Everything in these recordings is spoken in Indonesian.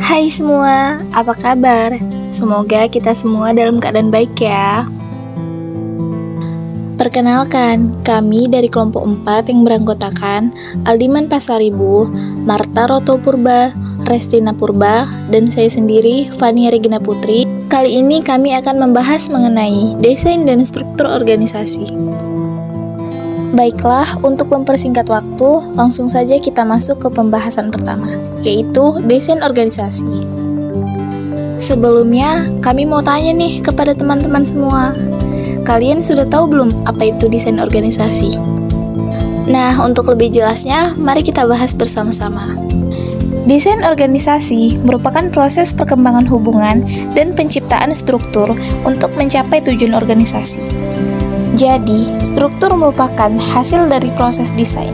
Hai semua, apa kabar? Semoga kita semua dalam keadaan baik ya. Perkenalkan, kami dari kelompok 4 yang beranggotakan Aldiman Pasaribu, Marta Roto Purba, Restina Purba, dan saya sendiri, Fania Regina Putri. Kali ini kami akan membahas mengenai desain dan struktur organisasi. Baiklah, untuk mempersingkat waktu, langsung saja kita masuk ke pembahasan pertama, yaitu desain organisasi. Sebelumnya, kami mau tanya nih kepada teman-teman semua. Kalian sudah tahu belum apa itu desain organisasi? Nah, untuk lebih jelasnya, mari kita bahas bersama-sama. Desain organisasi merupakan proses perkembangan hubungan dan penciptaan struktur untuk mencapai tujuan organisasi. Jadi, struktur merupakan hasil dari proses desain.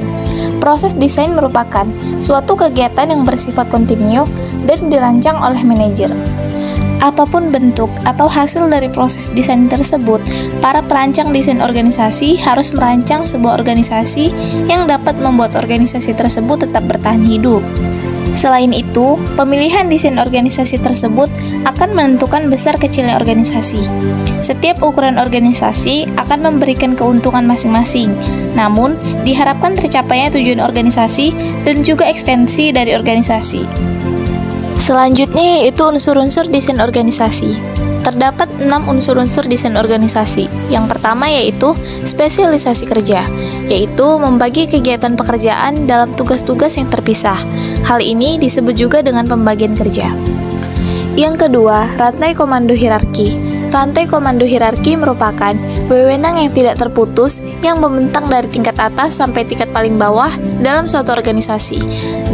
Proses desain merupakan suatu kegiatan yang bersifat kontinu dan dirancang oleh manajer. Apapun bentuk atau hasil dari proses desain tersebut, para perancang desain organisasi harus merancang sebuah organisasi yang dapat membuat organisasi tersebut tetap bertahan hidup. Selain itu, pemilihan desain organisasi tersebut akan menentukan besar kecilnya organisasi. Setiap ukuran organisasi akan memberikan keuntungan masing-masing, namun diharapkan tercapainya tujuan organisasi dan juga ekstensi dari organisasi. Selanjutnya yaitu unsur-unsur desain organisasi. Terdapat 6 unsur-unsur desain organisasi. Yang pertama yaitu spesialisasi kerja, yaitu membagi kegiatan pekerjaan dalam tugas-tugas yang terpisah. Hal ini disebut juga dengan pembagian kerja. Yang kedua, rantai komando hierarki. Rantai komando hierarki merupakan wewenang yang tidak terputus yang membentang dari tingkat atas sampai tingkat paling bawah dalam suatu organisasi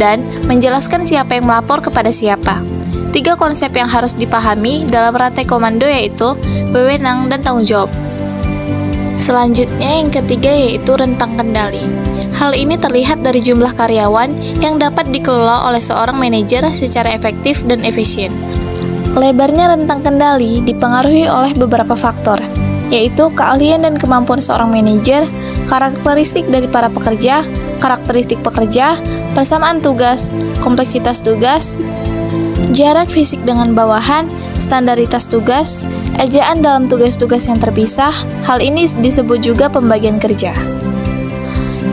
dan menjelaskan siapa yang melapor kepada siapa. 3 konsep yang harus dipahami dalam rantai komando yaitu wewenang dan tanggung jawab. Selanjutnya yang ketiga yaitu rentang kendali. Hal ini terlihat dari jumlah karyawan yang dapat dikelola oleh seorang manajer secara efektif dan efisien. Lebarnya rentang kendali dipengaruhi oleh beberapa faktor, yaitu keahlian dan kemampuan seorang manajer, karakteristik dari para pekerja, karakteristik pekerja, persamaan tugas, kompleksitas tugas, jarak fisik dengan bawahan, standaritas tugas, ejaan dalam tugas-tugas yang terpisah. Hal ini disebut juga pembagian kerja.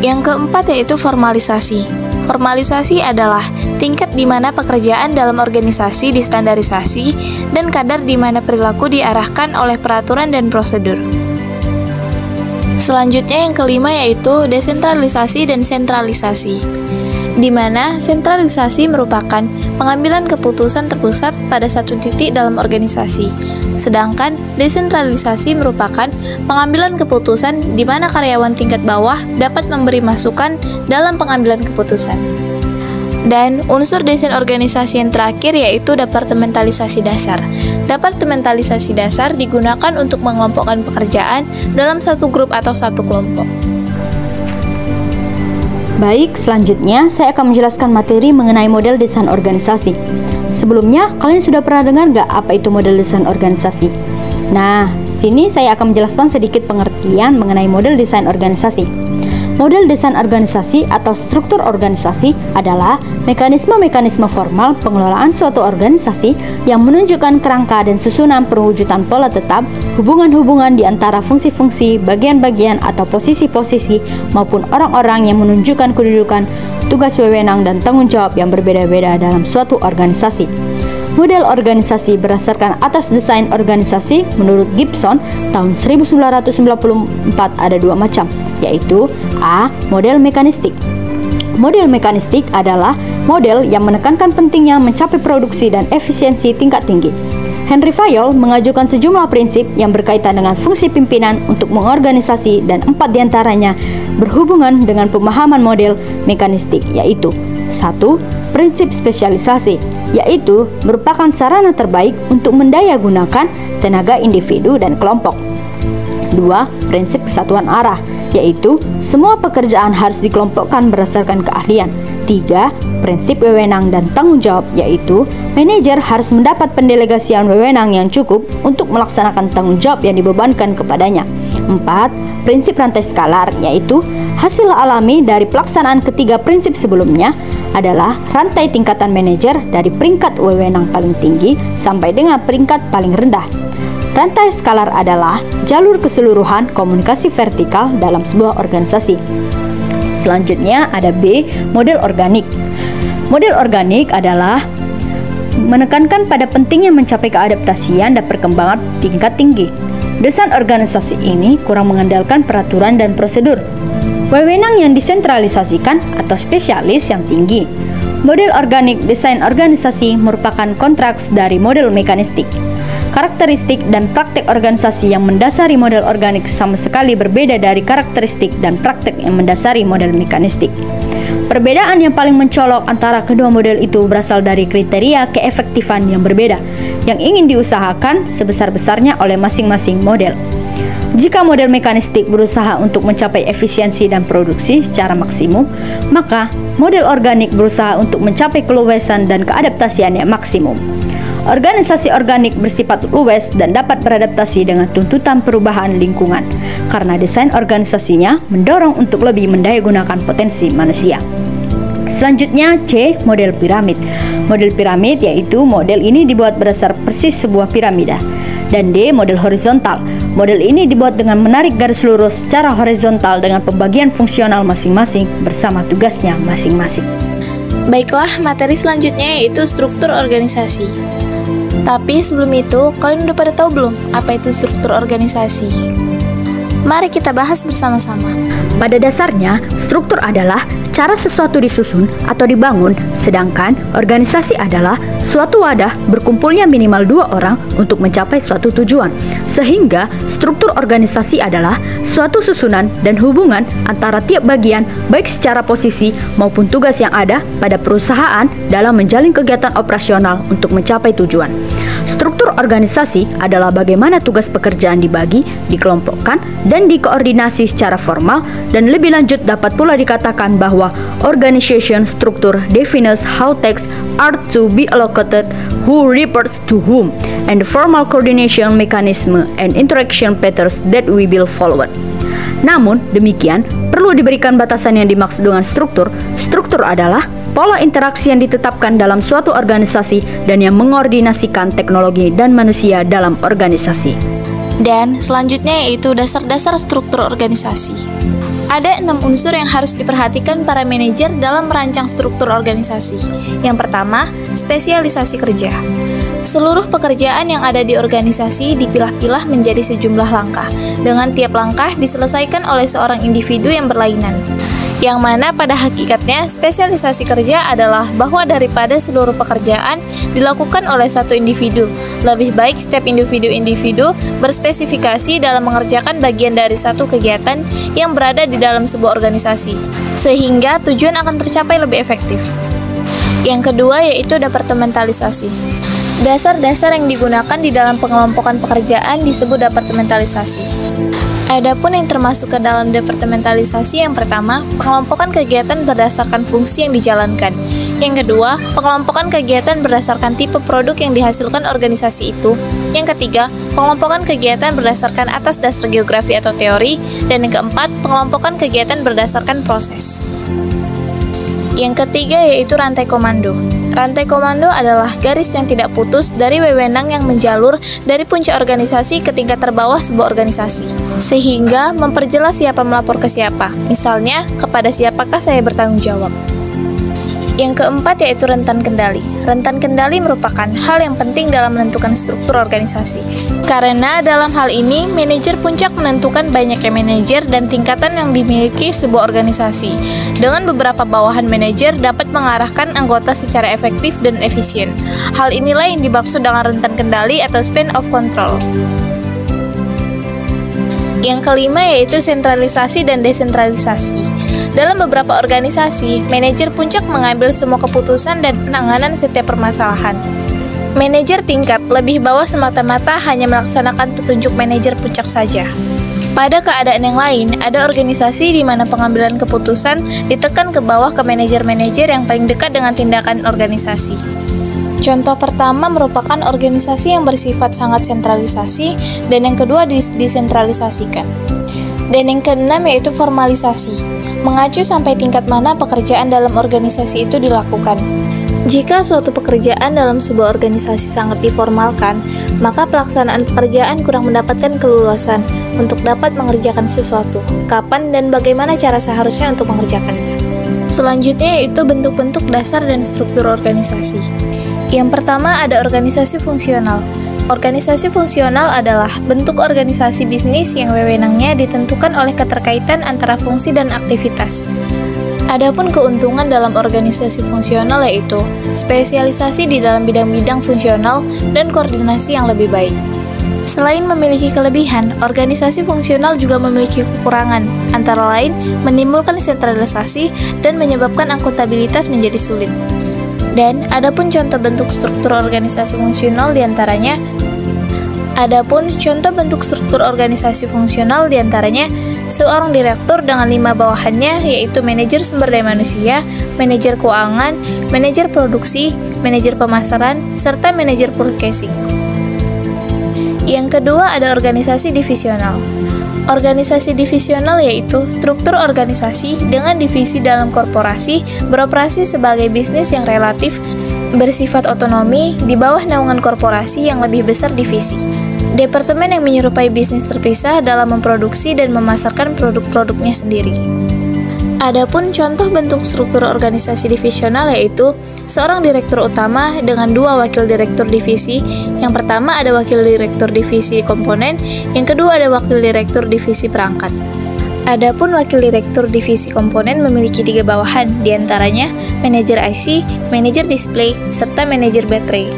Yang keempat yaitu formalisasi. Formalisasi adalah tingkat di mana pekerjaan dalam organisasi distandarisasi dan kadar di mana perilaku diarahkan oleh peraturan dan prosedur. Selanjutnya yang kelima yaitu desentralisasi dan sentralisasi, di mana sentralisasi merupakan pengambilan keputusan terpusat pada satu titik dalam organisasi, sedangkan desentralisasi merupakan pengambilan keputusan di mana karyawan tingkat bawah dapat memberi masukan dalam pengambilan keputusan. Dan unsur desain organisasi yang terakhir yaitu departementalisasi dasar. Departementalisasi dasar digunakan untuk mengelompokkan pekerjaan dalam satu grup atau satu kelompok. Baik, selanjutnya saya akan menjelaskan materi mengenai model desain organisasi. Sebelumnya, kalian sudah pernah dengar nggak apa itu model desain organisasi? Nah, sini saya akan menjelaskan sedikit pengertian mengenai model desain organisasi. Model desain organisasi atau struktur organisasi adalah mekanisme-mekanisme formal pengelolaan suatu organisasi yang menunjukkan kerangka dan susunan perwujudan pola tetap, hubungan-hubungan di antara fungsi-fungsi, bagian-bagian atau posisi-posisi maupun orang-orang yang menunjukkan kedudukan, tugas wewenang dan tanggung jawab yang berbeda-beda dalam suatu organisasi. Model organisasi berdasarkan atas desain organisasi menurut Gibson tahun 1994 ada 2 macam, yaitu A. Model mekanistik. Model mekanistik adalah model yang menekankan pentingnya mencapai produksi dan efisiensi tingkat tinggi. Henry Fayol mengajukan sejumlah prinsip yang berkaitan dengan fungsi pimpinan untuk mengorganisasi dan 4 diantaranya berhubungan dengan pemahaman model mekanistik, yaitu 1. Prinsip spesialisasi, yaitu merupakan sarana terbaik untuk mendayagunakan tenaga individu dan kelompok. 2. Prinsip kesatuan arah, yaitu semua pekerjaan harus dikelompokkan berdasarkan keahlian. 3. Prinsip wewenang dan tanggung jawab, yaitu manajer harus mendapat pendelegasian wewenang yang cukup untuk melaksanakan tanggung jawab yang dibebankan kepadanya. 4. Prinsip rantai skalar, yaitu hasil alami dari pelaksanaan ketiga prinsip sebelumnya. adalah rantai tingkatan manajer dari peringkat wewenang paling tinggi sampai dengan peringkat paling rendah. Rantai skalar adalah jalur keseluruhan komunikasi vertikal dalam sebuah organisasi. Selanjutnya ada B, model organik. Model organik adalah menekankan pada pentingnya mencapai keadaptasian dan perkembangan tingkat tinggi. Desain organisasi ini kurang mengandalkan peraturan dan prosedur. Wewenang yang disentralisasikan atau spesialis yang tinggi. Model organik desain organisasi merupakan kontraks dari model mekanistik. Karakteristik dan praktek organisasi yang mendasari model organik sama sekali berbeda dari karakteristik dan praktek yang mendasari model mekanistik. Perbedaan yang paling mencolok antara kedua model itu berasal dari kriteria keefektifan yang berbeda, yang ingin diusahakan sebesar-besarnya oleh masing-masing model. Jika model mekanistik berusaha untuk mencapai efisiensi dan produksi secara maksimum, maka model organik berusaha untuk mencapai keluasan dan keadaptasian yang maksimum. Organisasi organik bersifat luwes dan dapat beradaptasi dengan tuntutan perubahan lingkungan, karena desain organisasinya mendorong untuk lebih mendayagunakan potensi manusia. Selanjutnya C, model piramid. Model piramid yaitu model ini dibuat berdasar persis sebuah piramida. Dan D, model horizontal. Model ini dibuat dengan menarik garis lurus secara horizontal dengan pembagian fungsional masing-masing bersama tugasnya masing-masing. Baiklah, materi selanjutnya yaitu struktur organisasi. Tapi sebelum itu, kalian udah pada tahu belum apa itu struktur organisasi? Mari kita bahas bersama-sama. Pada dasarnya, struktur adalah cara sesuatu disusun atau dibangun, sedangkan organisasi adalah suatu wadah berkumpulnya minimal 2 orang untuk mencapai suatu tujuan. Sehingga, struktur organisasi adalah suatu susunan dan hubungan antara tiap bagian, baik secara posisi maupun tugas yang ada pada perusahaan dalam menjalin kegiatan operasional untuk mencapai tujuan. Struktur organisasi adalah bagaimana tugas pekerjaan dibagi, dikelompokkan, dan dikoordinasi secara formal, dan lebih lanjut dapat pula dikatakan bahwa organization structure defines how tasks are to be allocated, who reports to whom, and the formal coordination mechanism and interaction patterns that we will follow. Namun demikian, perlu diberikan batasan yang dimaksud dengan struktur. Struktur adalah pola interaksi yang ditetapkan dalam suatu organisasi dan yang mengordinasikan teknologi dan manusia dalam organisasi. Dan selanjutnya yaitu dasar-dasar struktur organisasi. Ada 6 unsur yang harus diperhatikan para manajer dalam merancang struktur organisasi. Yang pertama, spesialisasi kerja. Seluruh pekerjaan yang ada di organisasi dipilah-pilah menjadi sejumlah langkah, dengan tiap langkah diselesaikan oleh seorang individu yang berlainan. Yang mana pada hakikatnya spesialisasi kerja adalah bahwa daripada seluruh pekerjaan dilakukan oleh satu individu, lebih baik setiap individu-individu berspesifikasi dalam mengerjakan bagian dari satu kegiatan yang berada di dalam sebuah organisasi, sehingga tujuan akan tercapai lebih efektif. Yang kedua yaitu departementalisasi. Dasar-dasar yang digunakan di dalam pengelompokan pekerjaan disebut departementalisasi. Adapun yang termasuk ke dalam departementalisasi, yang pertama, pengelompokan kegiatan berdasarkan fungsi yang dijalankan. Yang kedua, pengelompokan kegiatan berdasarkan tipe produk yang dihasilkan organisasi itu. Yang ketiga, pengelompokan kegiatan berdasarkan atas dasar geografi atau teori. Dan yang keempat, pengelompokan kegiatan berdasarkan proses. Yang ketiga yaitu rantai komando. Rantai komando adalah garis yang tidak putus dari wewenang yang menjalur dari puncak organisasi ke tingkat terbawah sebuah organisasi, sehingga memperjelas siapa melapor ke siapa. Misalnya, kepada siapakah saya bertanggung jawab. Yang keempat yaitu rentan kendali. Rentan kendali merupakan hal yang penting dalam menentukan struktur organisasi. Karena dalam hal ini, manajer puncak menentukan banyaknya manajer dan tingkatan yang dimiliki sebuah organisasi. Dengan beberapa bawahan manajer dapat mengarahkan anggota secara efektif dan efisien. Hal inilah yang dimaksud dengan rentan kendali atau span of control. Yang kelima yaitu sentralisasi dan desentralisasi. Dalam beberapa organisasi, manajer puncak mengambil semua keputusan dan penanganan setiap permasalahan. Manajer tingkat lebih bawah semata-mata hanya melaksanakan petunjuk manajer puncak saja. Pada keadaan yang lain, ada organisasi di mana pengambilan keputusan ditekan ke bawah ke manajer-manajer yang paling dekat dengan tindakan organisasi. Contoh pertama merupakan organisasi yang bersifat sangat sentralisasi, dan yang kedua desentralisasikan. Dan yang keenam yaitu formalisasi. mengacu sampai tingkat mana pekerjaan dalam organisasi itu dilakukan. Jika suatu pekerjaan dalam sebuah organisasi sangat diformalkan, maka pelaksanaan pekerjaan kurang mendapatkan keluasan untuk dapat mengerjakan sesuatu, kapan dan bagaimana cara seharusnya untuk mengerjakannya. Selanjutnya yaitu bentuk-bentuk dasar dan struktur organisasi. Yang pertama ada organisasi fungsional. Organisasi fungsional adalah bentuk organisasi bisnis yang wewenangnya ditentukan oleh keterkaitan antara fungsi dan aktivitas. Adapun keuntungan dalam organisasi fungsional yaitu spesialisasi di dalam bidang-bidang fungsional dan koordinasi yang lebih baik. Selain memiliki kelebihan, organisasi fungsional juga memiliki kekurangan, antara lain menimbulkan sentralisasi dan menyebabkan akuntabilitas menjadi sulit. Dan adapun contoh bentuk struktur organisasi fungsional diantaranya seorang direktur dengan 5 bawahannya, yaitu manajer sumber daya manusia, manajer keuangan, manajer produksi, manajer pemasaran, serta manajer purchasing. Yang kedua ada organisasi divisional. Organisasi divisional yaitu struktur organisasi dengan divisi dalam korporasi beroperasi sebagai bisnis yang relatif bersifat otonomi di bawah naungan korporasi yang lebih besar divisi. Departemen yang menyerupai bisnis terpisah dalam memproduksi dan memasarkan produk-produknya sendiri. Adapun contoh bentuk struktur organisasi divisional yaitu seorang direktur utama dengan 2 wakil direktur divisi. Yang pertama ada wakil direktur divisi komponen, yang kedua ada wakil direktur divisi perangkat. Adapun wakil direktur divisi komponen memiliki 3 bawahan, diantaranya manajer IC, manajer display, serta manajer baterai.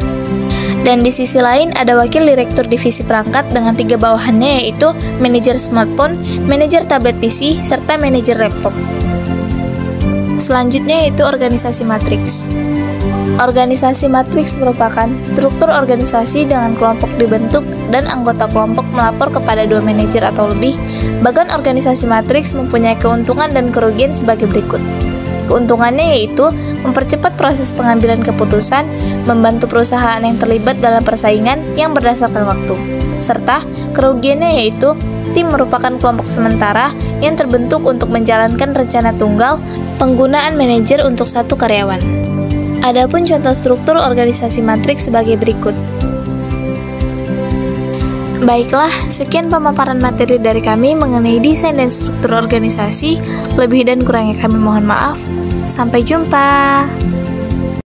Dan di sisi lain ada wakil direktur divisi perangkat dengan 3 bawahannya yaitu manajer smartphone, manajer tablet PC, serta manajer laptop. Selanjutnya yaitu organisasi matriks. Organisasi matriks merupakan struktur organisasi dengan kelompok dibentuk dan anggota kelompok melapor kepada 2 manajer atau lebih. Bahkan organisasi matriks mempunyai keuntungan dan kerugian sebagai berikut. Keuntungannya yaitu mempercepat proses pengambilan keputusan, membantu perusahaan yang terlibat dalam persaingan yang berdasarkan waktu. Serta kerugiannya yaitu tim merupakan kelompok sementara yang terbentuk untuk menjalankan rencana tunggal penggunaan manajer untuk 1 karyawan. Adapun contoh struktur organisasi matriks sebagai berikut. Baiklah, sekian pemaparan materi dari kami mengenai desain dan struktur organisasi. Lebih dan kurangnya kami mohon maaf. Sampai jumpa.